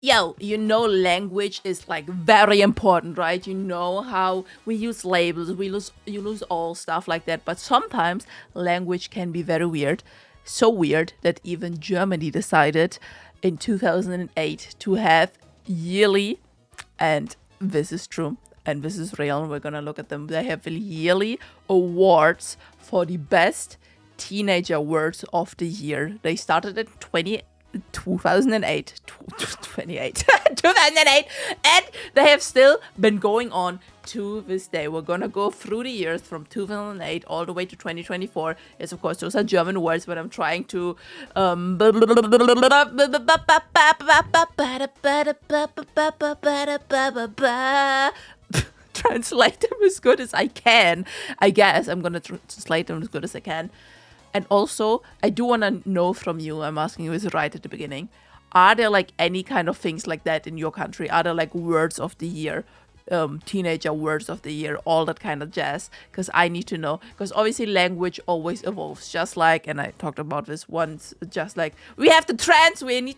Yo, language is like very important, right? You know how we use labels, you lose all stuff like that. But sometimes language can be very weird, so weird that even Germany decided in 2008 to have yearly, and this is true and this is real. And we're gonna look at them. They have yearly awards for the best teenager words of the year. They started in 2008 28 2008, and they have still been going on to this day. We're gonna go through the years from 2008 all the way to 2024. Yes, of course, those are German words, but I'm trying to translate them as good as I can. I guess I'm gonna translate them as good as I can. And also, I do want to know from you, I'm asking you this right at the beginning, are there like any kind of things like that in your country? Are there like words of the year, teenager words of the year, all that kind of jazz? Because I need to know. Because obviously language always evolves, just like, and I talked about this once, just like, we need the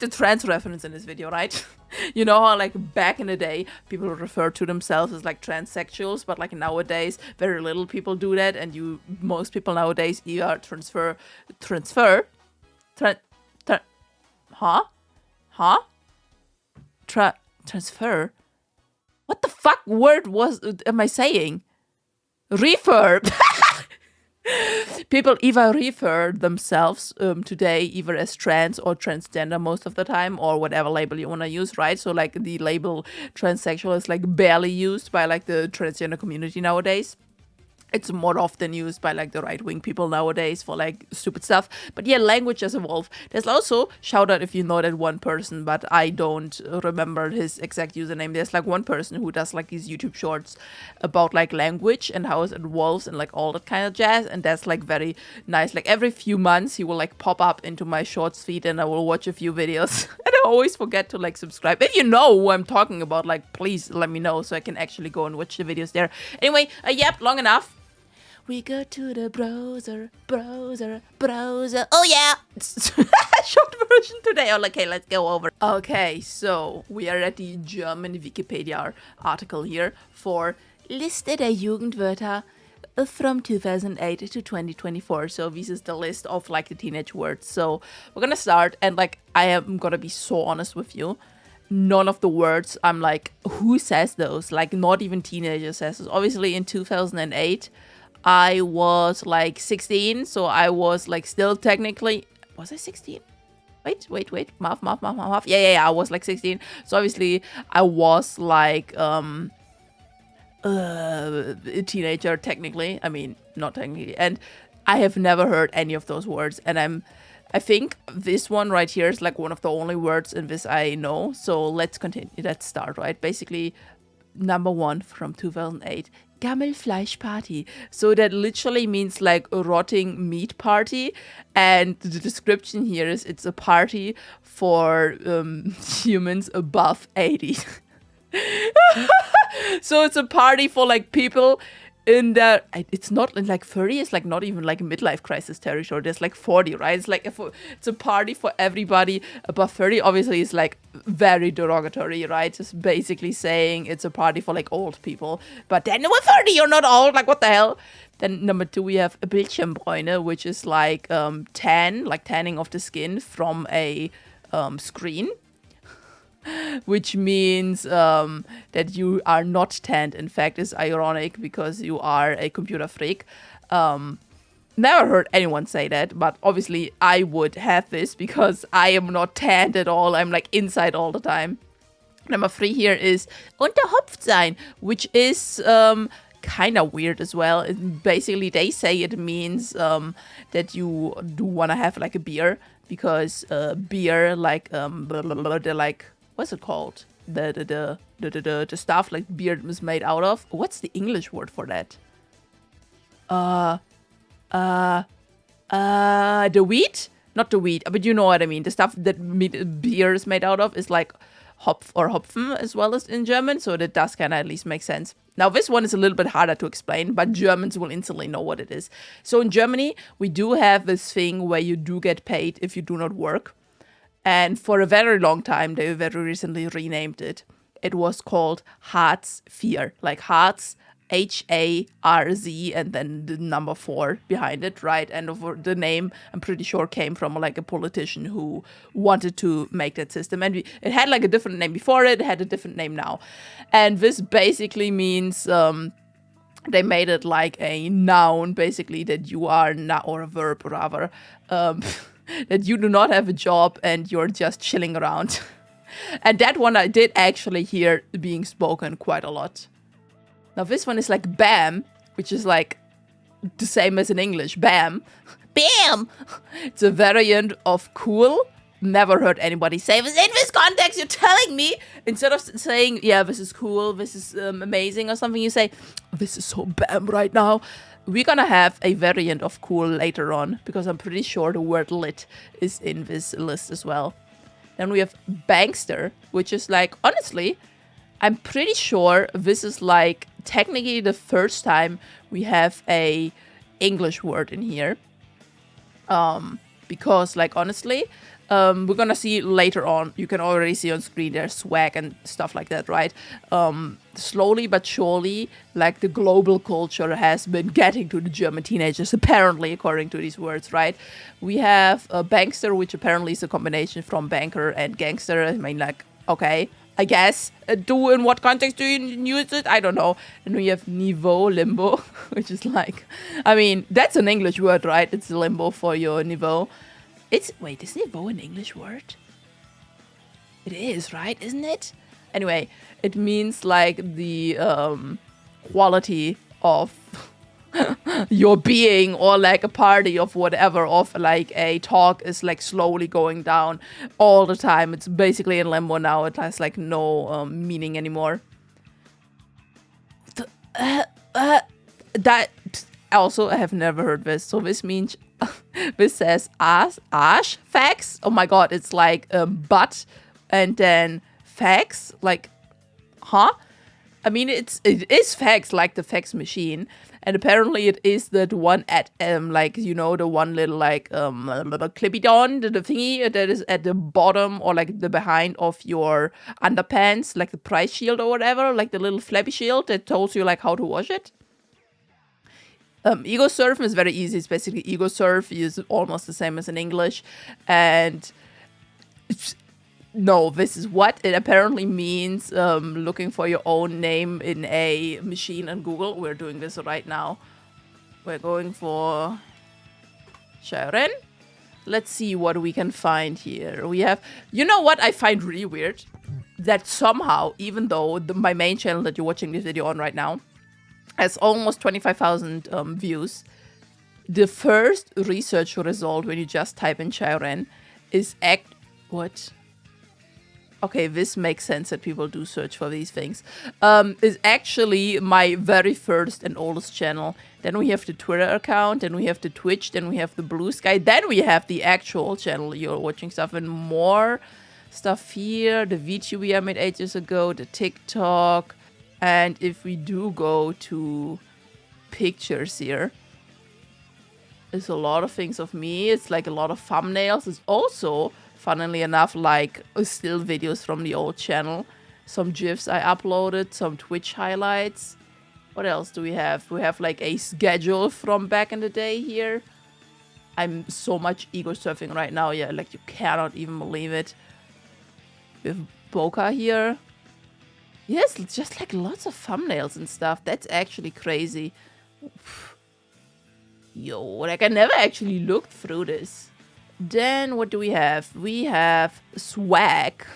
trans reference in this video, right? You know how like back in the day people refer to themselves as like transsexuals, but like nowadays very little people do that, and most people nowadays either transfer tran, tra, huh huh transfer. What the fuck word am I saying? Refer. People either refer themselves today either as trans or transgender most of the time, or whatever label you want to use, right? So like the label transsexual is like barely used by like the transgender community nowadays. It's more often used by like the right-wing people nowadays for like stupid stuff. But yeah, language has evolved. There's also, shout out if you know that one person, but I don't remember his exact username. There's like one person who does like these YouTube shorts about like language and how it evolves and like all that kind of jazz. And that's like very nice. Like every few months he will like pop up into my shorts feed and I will watch a few videos. And I always forget to like subscribe. If you know who I'm talking about, like please let me know so I can actually go and watch the videos there. Anyway, yep, long enough. We go to the browser. Oh yeah! Short version today. Okay, let's go over. Okay, so we are at the German Wikipedia article here for Liste der Jugendwörter from 2008 to 2024. So this is the list of like the teenage words. So we're gonna start, and like I am gonna be so honest with you. None of the words I'm like, who says those? Like not even teenagers says those. Obviously in 2008 I was like 16, so I was like still technically, was I 16? Wait, math. Yeah, I was like 16. So obviously I was like a teenager technically. I mean, not technically. And I have never heard any of those words, and I think this one right here is like one of the only words in this I know. So let's continue. Let's start, right? Basically, number one from 2008, Gammelfleischparty. So that literally means like a rotting meat party. And the description here is it's a party for humans above 80. So it's a party for like people in the, it's not in like 30, it's like not even like midlife crisis territory. There's like 40, right? It's like it's a party for everybody above 30. Obviously it's like very derogatory, right? It's basically saying it's a party for like old people, but then with 30 you're not old, like what the hell. Then number two, we have a Bildschirmbräune, which is like tanning of the skin from a screen, which means that you are not tanned. In fact, it's ironic because you are a computer freak. Never heard anyone say that, but obviously I would have this because I am not tanned at all. I'm like inside all the time. Number three here is unterhopft sein, which is kind of weird as well. Basically, they say it means that you do want to have like a beer, because beer, like they're like, what's it called? The stuff like beer is made out of. What's the English word for that? The wheat? Not the wheat, but you know what I mean. The stuff that beer is made out of is like Hopf or Hopfen as well as in German, so that does kind of at least make sense. Now, this one is a little bit harder to explain, but Germans will instantly know what it is. So in Germany, we do have this thing where you do get paid if you do not work. And for a very long time, they very recently renamed it. It was called Hartz IV, like Hartz, HARZ, and then the number 4 behind it, right? And the name, I'm pretty sure, came from like a politician who wanted to make that system. And it had like a different name before it had a different name now. And this basically means they made it like a noun, basically, that you are not, or a verb rather, that you do not have a job and you're just chilling around. And that one I did actually hear being spoken quite a lot. Now this one is like BAM, which is like the same as in English, BAM. BAM! It's a variant of cool. Never heard anybody say this in this context. You're telling me, instead of saying, yeah, this is cool, this is amazing or something, you say, this is so BAM right now. We're gonna have a variant of cool later on, because I'm pretty sure the word lit is in this list as well. Then we have bankster, which is like, honestly, I'm pretty sure this is like technically the first time we have a English word in here. Because like, honestly, we're gonna see later on, you can already see on screen there's swag and stuff like that, right? Slowly but surely, like the global culture has been getting to the German teenagers, apparently, according to these words, right? We have a bankster, which apparently is a combination from banker and gangster. I mean, like, okay, I guess. In what context do you use it? I don't know. And we have niveau, limbo, which is like, I mean, that's an English word, right? It's limbo for your niveau. Wait, is niveau an English word? It is, right? Isn't it? Anyway, it means like the quality of your being, or like a party of whatever, of like a talk is like slowly going down all the time. It's basically in limbo now. It has like no meaning anymore. That also, I have never heard this. So this means this says ash facts. Oh my god, it's like butt and then facts, like, huh? I mean, it is fax, like the fax machine, and apparently it is that one at like, you know, the one little like clippy-don, the thingy that is at the bottom or like the behind of your underpants, like the price shield or whatever, like the little flappy shield that tells you like how to wash it. Ego surf is very easy. It's basically ego surf is almost the same as in English, and no, this is what it apparently means. Looking for your own name in a machine on Google. We're doing this right now. We're going for Shyaren. Let's see what we can find here. We have, you know what I find really weird? That somehow, even though my main channel that you're watching this video on right now has almost 25,000 views, the first research result when you just type in Shyaren is what? Okay, this makes sense that people do search for these things. Is actually my very first and oldest channel. Then we have the Twitter account, then we have the Twitch, then we have the Blue Sky, then we have the actual channel you're watching stuff, and more stuff here. The VTuber I made ages ago, the TikTok, and if we do go to pictures here, there's a lot of things of me. It's like a lot of thumbnails. It's also, funnily enough, like still videos from the old channel. Some GIFs I uploaded, some Twitch highlights. What else do we have? We have like a schedule from back in the day here. I'm so much ego surfing right now. Yeah, like you cannot even believe it. We have Boca here. Yes, just like lots of thumbnails and stuff. That's actually crazy. Yo, like I never actually looked through this. Then what do we have? We have swag.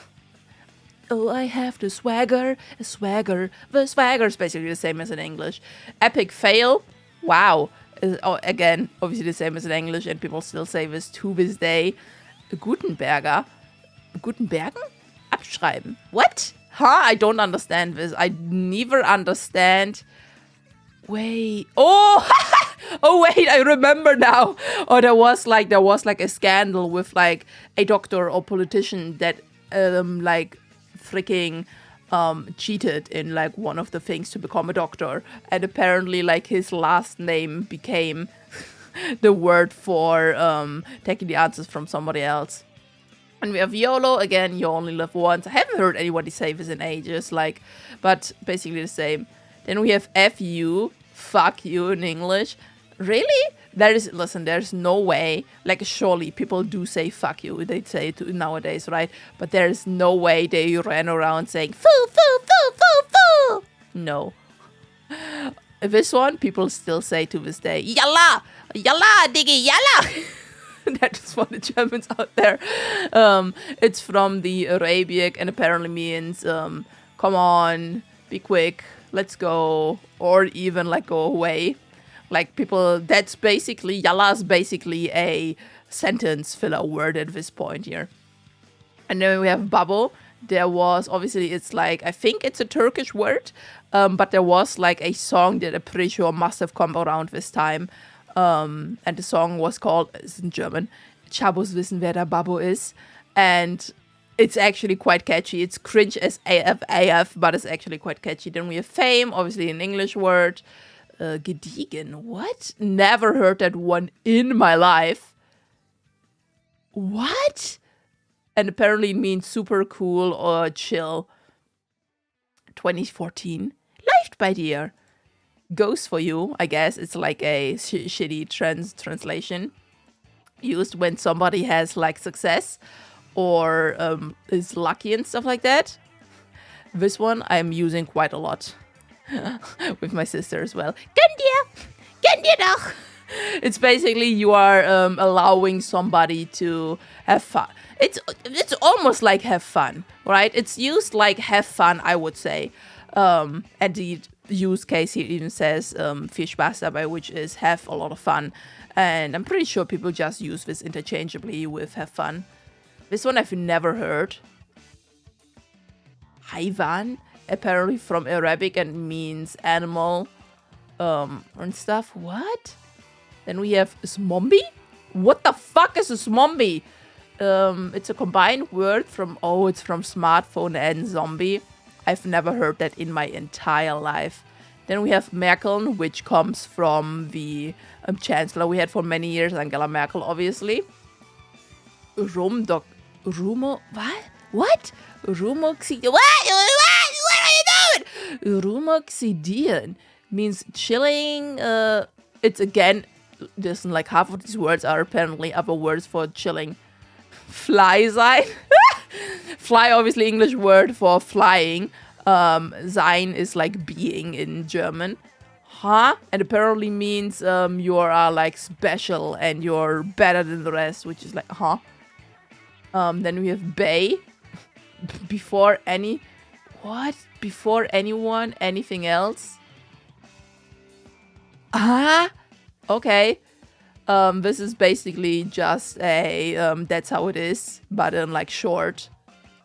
Oh, I have the swagger, a swagger. The swagger is basically the same as in English. Epic fail. Wow. Again, obviously the same as in English, and people still say this to this day. Gutenberger. Gutenbergen? Abschreiben. What? Huh? I don't understand this. I never understand. Wait. Oh! Oh wait, I remember now. Oh, there was like a scandal with like a doctor or politician that like freaking cheated in like one of the things to become a doctor, and apparently like his last name became the word for taking the answers from somebody else. And we have YOLO, again, you only live once. I haven't heard anybody say this in ages, like, but basically the same. Then we have FU, fuck you in English. Really? Listen, there's no way, like, surely people do say fuck you, they'd say it nowadays, right? But there's no way they ran around saying foo, foo, foo, foo, foo. No. This one, people still say to this day, yalla, yalla, diggy, yalla. That is for the Germans out there. It's from the Arabic and apparently means, come on, be quick, let's go, or even like go away. Like people, that's basically, yalla is basically a sentence filler word at this point here. And then we have babo. There was, obviously, it's like, I think it's a Turkish word, but there was like a song that I'm pretty sure must have come around this time. And the song was called, it's in German, Chabos wissen wer der Babo ist. And it's actually quite catchy. It's cringe as AF, but it's actually quite catchy. Then we have fame, obviously an English word. Gediegen, what? Never heard that one in my life. What? And apparently it means super cool or chill. 2014. Leicht bei dir. Goes for you, I guess. It's like a shitty translation. Used when somebody has like success or is lucky and stuff like that. This one I'm using quite a lot. With my sister as well. Gönn dir doch. It's basically you are allowing somebody to have fun. It's almost like have fun, right? It's used like have fun, I would say. And the use case here even says viel Spaß dabei, which is have a lot of fun. And I'm pretty sure people just use this interchangeably with have fun. This one I've never heard. Hayvan, apparently from Arabic and means animal and stuff. What? Then we have Smombi? What the fuck is a Smombi? It's a combined word from, it's from smartphone and zombie. I've never heard that in my entire life. Then we have Merkel, which comes from the chancellor we had for many years, Angela Merkel, obviously. What? Rumoxidian. What are you doing? Rumoxidian means chilling. It's again, listen, like half of these words are apparently other words for chilling. Fly sein. Fly, obviously English word for flying. Sein is like being in German. Huh? And apparently means you are like special and you're better than the rest, which is like, huh? Then we have bay. Before any... What? Before anyone, anything else? Ah? Okay. This is basically just a that's how it is, but in like short.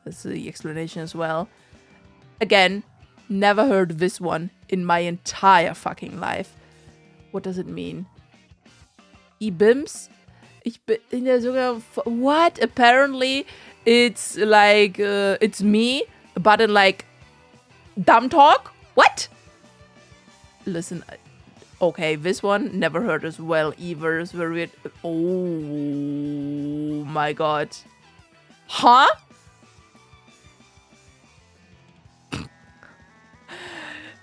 That's the explanation as well. Again, never heard this one in my entire fucking life. What does it mean? Ibims? Ich bin ja sogar... What? Apparently it's like, it's me, but in like dumb talk? What? Listen, okay, this one never heard as well either. It's very weird. Oh my god. Huh?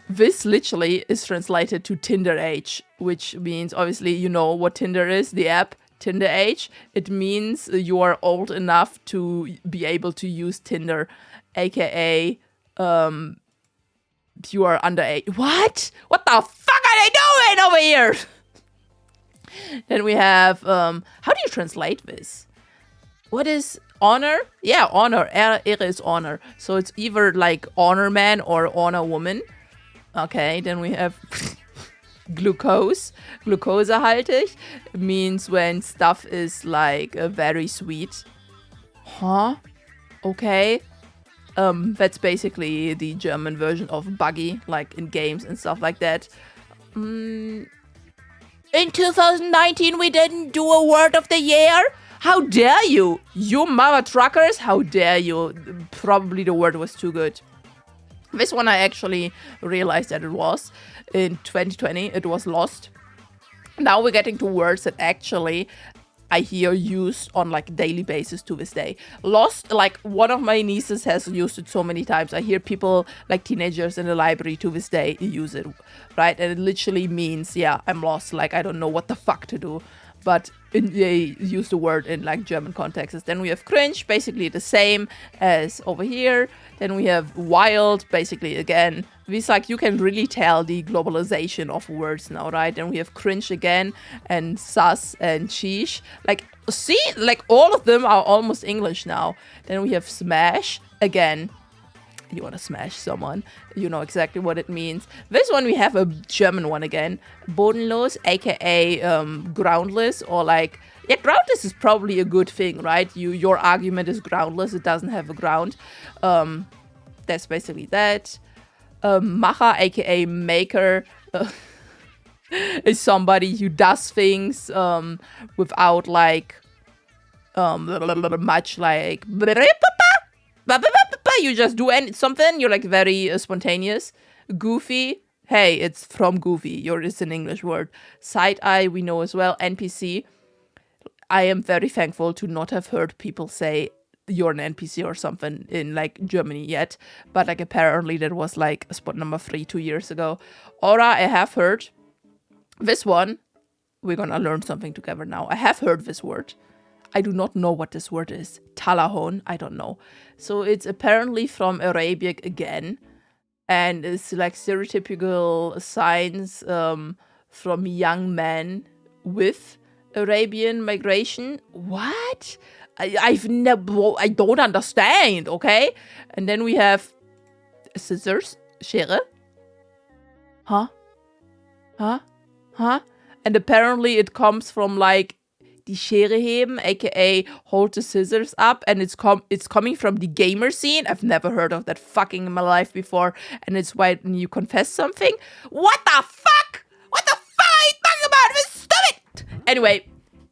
This literally is translated to Tinder age, which means obviously you know what Tinder is, the app Tinder age. It means you are old enough to be able to use Tinder, aka you are underage. What? What the fuck are they doing over here? Then we have, how do you translate this? What is honor? Yeah, honor. Ehre is honor. So it's either like honor man or honor woman. Okay, then we have glucose. Glucosehaltig means when stuff is like very sweet. Huh? Okay. That's basically the German version of buggy, like in games and stuff like that. In 2019, we didn't do a word of the year? How dare you? You mother truckers, how dare you? Probably the word was too good. This one I actually realized that it was. In 2020, it was lost. Now we're getting to words that actually I hear used on like daily basis to this day. Lost, like one of my nieces has used it so many times. I hear people like teenagers in the library to this day use it, right? And it literally means, yeah, I'm lost. Like I don't know what the fuck to do. But they use the word in like German contexts. Then we have cringe, basically the same as over here. Then we have wild, basically again. These like you can really tell the globalization of words now, right? Then we have cringe again and sus and sheesh. Like see, like all of them are almost English now. Then we have smash again. You want to smash someone, you know exactly what it means. This one we have a German one again, bodenlos, aka groundless, or like, yeah, groundless is probably a good thing, right? Your argument is groundless, it doesn't have a ground. That's basically that. Macher, aka maker, is somebody who does things without like much like you just do something, you're like very spontaneous. Goofy, hey, it's from goofy, it's an English word. Side eye we know as well. NPC, I am very thankful to not have heard people say you're an NPC or something in like Germany yet, but like apparently that was like spot number 3 2 years ago. Aura, I have heard. This one, we're gonna learn something together now. I have heard this word. I do not know what this word is. Talahon, I don't know. So it's apparently from Arabic again. And it's like stereotypical signs from young men with Arabian migration. What? I don't understand, okay? And then we have scissors, Schere. Huh? And apparently it comes from like die Schere heben, aka hold the scissors up, and it's coming from the gamer scene. I've never heard of that fucking in my life before, and it's when you confess something. What the fuck? What the fuck are you talking about? This is stupid! Anyway,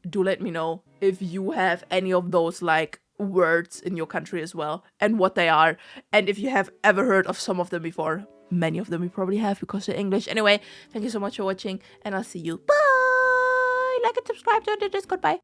do let me know if you have any of those like words in your country as well, and what they are, and if you have ever heard of some of them before. Many of them you probably have because they're English. Anyway, thank you so much for watching, and I'll see you. Bye! Like and subscribe to the Discord. Bye.